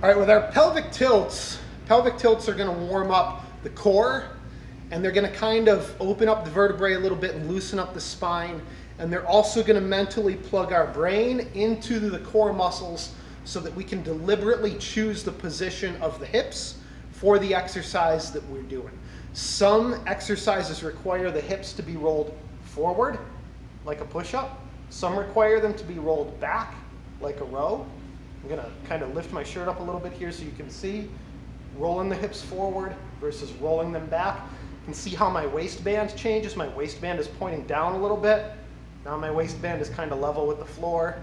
All right, with our pelvic tilts are going to warm up the core, and they're going to kind of open up the vertebrae a little bit and loosen up the spine. And they're also going to mentally plug our brain into the core muscles so that we can deliberately choose the position of the hips for the exercise that we're doing. Some exercises require the hips to be rolled forward, like a push-up. Some require them to be rolled back, like a row. I'm going to kind of lift my shirt up a little bit here so you can see. Rolling the hips forward versus rolling them back. You can see how my waistband changes. My waistband is pointing down a little bit. Now my waistband is kind of level with the floor,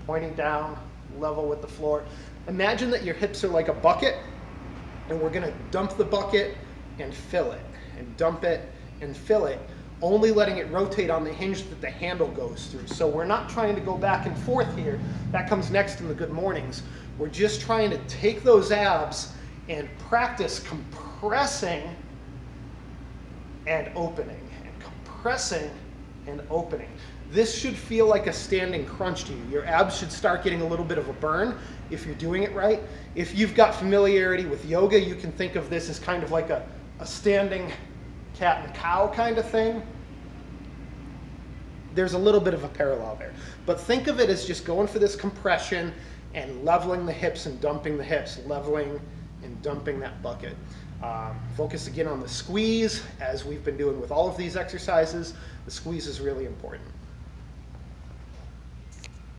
pointing down, level with the floor. Imagine that your hips are like a bucket, and we're going to dump the bucket and fill it, and dump it and fill it, only letting it rotate on the hinge that the handle goes through. So we're not trying to go back and forth here. That comes next in the good mornings. We're just trying to take those abs and practice compressing and opening, and compressing and opening. This should feel like a standing crunch to you. Your abs should start getting a little bit of a burn if you're doing it right. If you've got familiarity with yoga, you can think of this as kind of like a standing cat and cow kind of thing. There's a little bit of a parallel there. But think of it as just going for this compression and leveling the hips and dumping the hips, leveling and dumping that bucket. Focus again on the squeeze, as we've been doing with all of these exercises. The squeeze is really important.